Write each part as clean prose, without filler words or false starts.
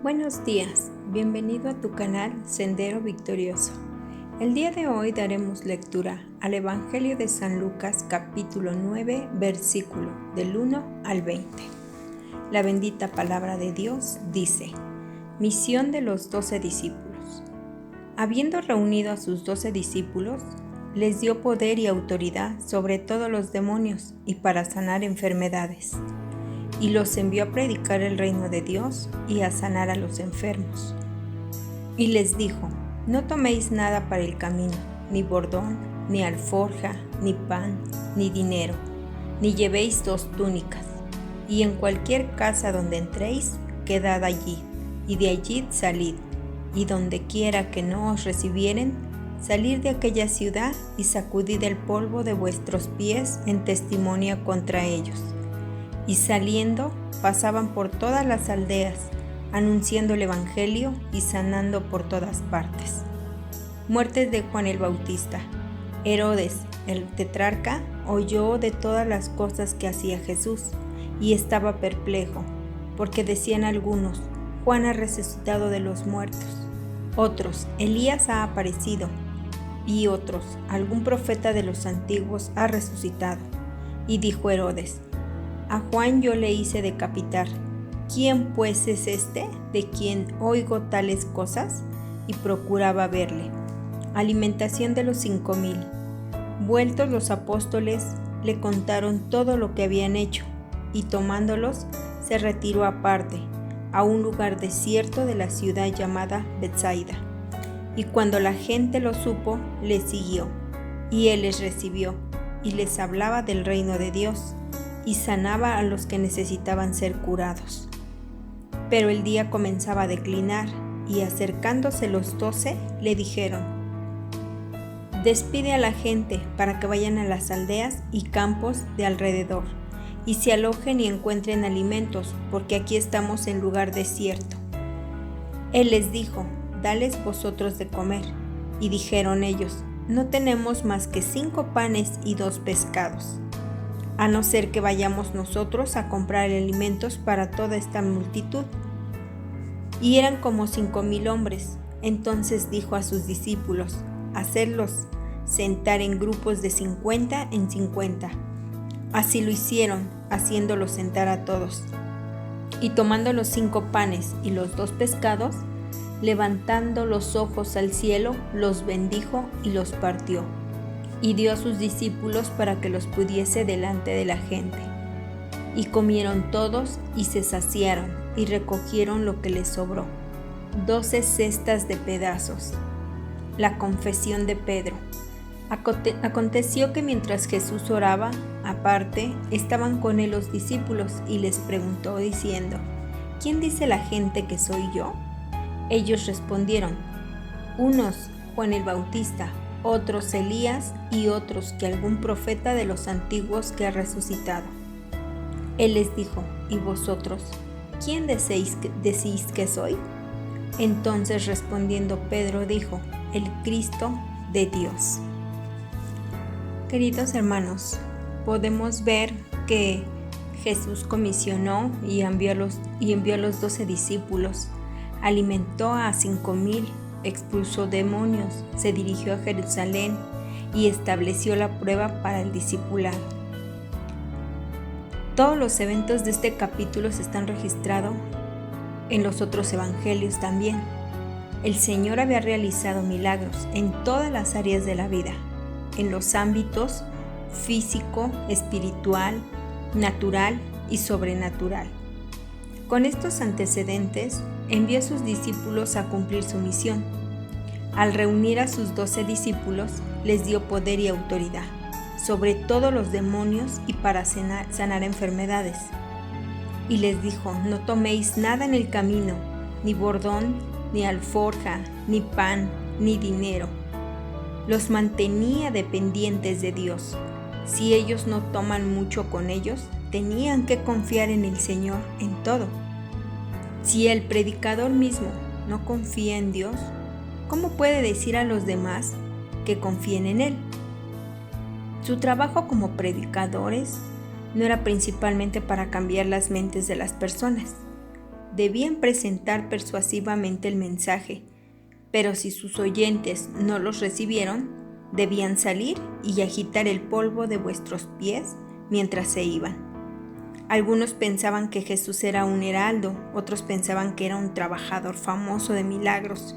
Buenos días, bienvenido a tu canal Sendero Victorioso. El día de hoy daremos lectura al Evangelio de San Lucas capítulo 9, versículo del 1 al 20. La bendita palabra de Dios dice: Misión de los 12 discípulos. Habiendo reunido a sus 12 discípulos, les dio poder y autoridad sobre todos los demonios y para sanar enfermedades. Y los envió a predicar el reino de Dios y a sanar a los enfermos. Y les dijo: No toméis nada para el camino, ni bordón, ni alforja, ni pan, ni dinero, ni llevéis 2 túnicas. Y en cualquier casa donde entréis, quedad allí, y de allí salid. Y donde quiera que no os recibieren, salid de aquella ciudad y sacudid el polvo de vuestros pies en testimonio contra ellos. Y saliendo, pasaban por todas las aldeas, anunciando el Evangelio y sanando por todas partes. Muertes de Juan el Bautista. Herodes, el tetrarca, oyó de todas las cosas que hacía Jesús y estaba perplejo, porque decían algunos: Juan ha resucitado de los muertos; otros: Elías ha aparecido; y otros: algún profeta de los antiguos ha resucitado. Y dijo Herodes: A Juan yo le hice decapitar. ¿Quién pues es este de quien oigo tales cosas? Y procuraba verle. Alimentación de los 5,000. Vueltos los apóstoles, le contaron todo lo que habían hecho, y tomándolos, se retiró aparte, a un lugar desierto de la ciudad llamada Betsaida. Y cuando la gente lo supo, le siguió, y él les recibió, y les hablaba del reino de Dios, y sanaba a los que necesitaban ser curados. Pero el día comenzaba a declinar, y acercándose los 12, le dijeron: Despide a la gente para que vayan a las aldeas y campos de alrededor, y se alojen y encuentren alimentos, porque aquí estamos en lugar desierto. Él les dijo: Dales vosotros de comer. Y dijeron ellos: No tenemos más que 5 panes y 2 pescados. A no ser que vayamos nosotros a comprar alimentos para toda esta multitud. Y eran como 5,000 hombres. Entonces dijo a sus discípulos: Hacedlos sentar en grupos de 50 en 50. Así lo hicieron, haciéndolos sentar a todos. Y tomando los 5 panes y los 2 pescados, levantando los ojos al cielo, los bendijo y los partió. Y dio a sus discípulos para que los pudiese delante de la gente. Y comieron todos y se saciaron, y recogieron lo que les sobró, 12 cestas de pedazos. La confesión de Pedro. Aconteció que mientras Jesús oraba, aparte, estaban con él los discípulos, y les preguntó diciendo: ¿Quién dice la gente que soy yo? Ellos respondieron: unos, Juan el Bautista; otros, Elías; y otros, que algún profeta de los antiguos que ha resucitado. Él les dijo: ¿Y vosotros, quién decís que soy? Entonces respondiendo Pedro dijo: El Cristo de Dios. Queridos hermanos, podemos ver que Jesús comisionó y envió a los 12 discípulos, alimentó a 5,000, expulsó demonios, se dirigió a Jerusalén y estableció la prueba para el discipulado. Todos los eventos de este capítulo se están registrados en los otros evangelios también. El Señor había realizado milagros en todas las áreas de la vida, en los ámbitos físico, espiritual, natural y sobrenatural. Con estos antecedentes, envió a sus discípulos a cumplir su misión. Al reunir a sus 12 discípulos, les dio poder y autoridad sobre todos los demonios y para sanar enfermedades. Y les dijo: No toméis nada en el camino, ni bordón, ni alforja, ni pan, ni dinero. Los mantenía dependientes de Dios. Si ellos no toman mucho con ellos, tenían que confiar en el Señor en todo. Si el predicador mismo no confía en Dios, ¿cómo puede decir a los demás que confíen en Él? Su trabajo como predicadores no era principalmente para cambiar las mentes de las personas. debían presentar persuasivamente el mensaje, pero si sus oyentes no los recibieron, debían salir y agitar el polvo de vuestros pies mientras se iban. Algunos pensaban que Jesús era un heraldo, otros pensaban que era un trabajador famoso de milagros,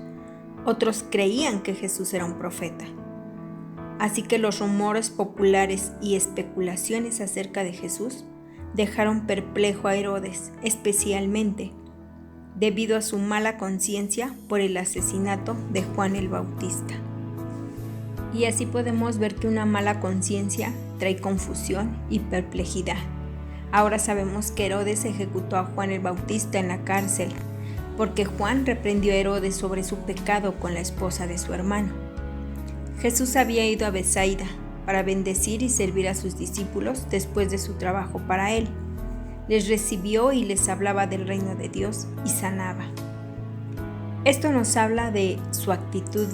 otros creían que Jesús era un profeta. Así que los rumores populares y especulaciones acerca de Jesús dejaron perplejo a Herodes, especialmente debido a su mala conciencia por el asesinato de Juan el Bautista. Y así podemos ver que una mala conciencia trae confusión y perplejidad. Ahora sabemos que Herodes ejecutó a Juan el Bautista en la cárcel, porque Juan reprendió a Herodes sobre su pecado con la esposa de su hermano. Jesús había ido a Betsaida para bendecir y servir a sus discípulos después de su trabajo para él. Les recibió y les hablaba del reino de Dios y sanaba. Esto nos habla de su actitud,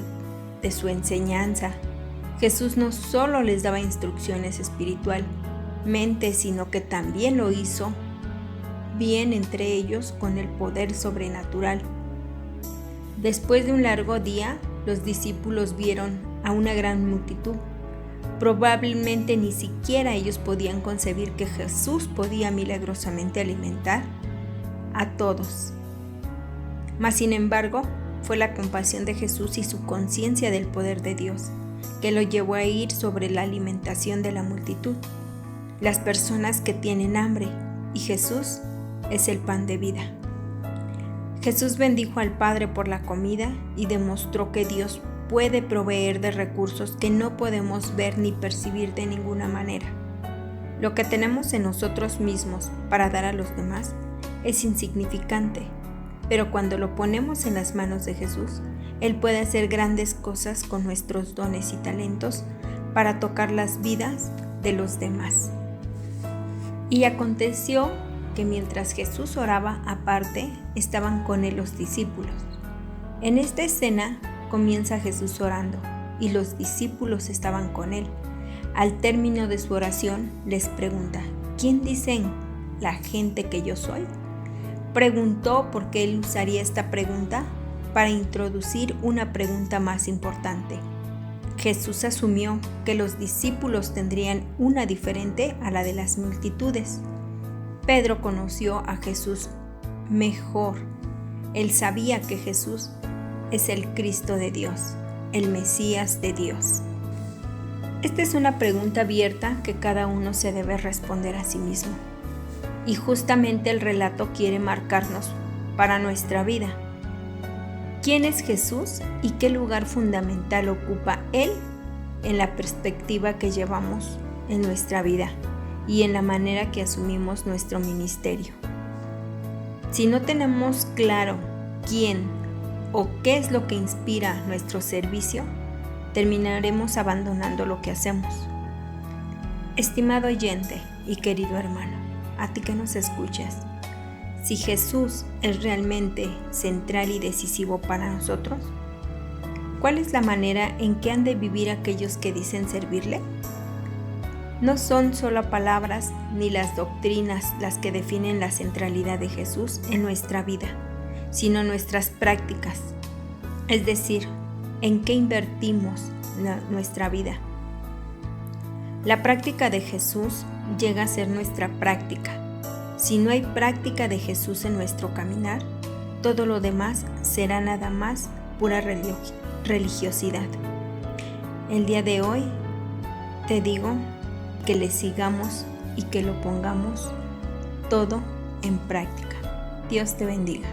de su enseñanza. Jesús no solo les daba instrucciones espiritualmente, sino que también lo hizo bien entre ellos con el poder sobrenatural. Después de un largo día, los discípulos vieron a una gran multitud. Probablemente ni siquiera ellos podían concebir que Jesús podía milagrosamente alimentar a todos. Mas sin embargo, fue la compasión de Jesús y su conciencia del poder de Dios que lo llevó a ir sobre la alimentación de la multitud, las personas que tienen hambre, y Jesús es el pan de vida. Jesús bendijo al Padre por la comida y demostró que Dios puede proveer de recursos que no podemos ver ni percibir de ninguna manera. Lo que tenemos en nosotros mismos para dar a los demás es insignificante, pero cuando lo ponemos en las manos de Jesús, Él puede hacer grandes cosas con nuestros dones y talentos para tocar las vidas de los demás. Y aconteció que mientras Jesús oraba aparte, estaban con él los discípulos. En esta escena comienza Jesús orando y los discípulos estaban con él. Al término de su oración les pregunta: ¿quién dicen la gente que yo soy? Preguntó porque él usaría esta pregunta para introducir una pregunta más importante. Jesús asumió que los discípulos tendrían una diferente a la de las multitudes. Pedro conoció a Jesús mejor. Él sabía que Jesús es el Cristo de Dios, el Mesías de Dios. Esta es una pregunta abierta que cada uno se debe responder a sí mismo. Y justamente el relato quiere marcarnos para nuestra vida. ¿Quién es Jesús y qué lugar fundamental ocupa Él en la perspectiva que llevamos en nuestra vida y en la manera que asumimos nuestro ministerio? Si no tenemos claro quién o qué es lo que inspira nuestro servicio, terminaremos abandonando lo que hacemos. Estimado oyente y querido hermano, a ti que nos escuchas, si Jesús es realmente central y decisivo para nosotros, ¿cuál es la manera en que han de vivir aquellos que dicen servirle? No son solo palabras ni las doctrinas las que definen la centralidad de Jesús en nuestra vida, sino nuestras prácticas, es decir, en qué invertimos nuestra vida. La práctica de Jesús llega a ser nuestra práctica. Si no hay práctica de Jesús en nuestro caminar, todo lo demás será nada más pura religiosidad. El día de hoy te digo que le sigamos y que lo pongamos todo en práctica. Dios te bendiga.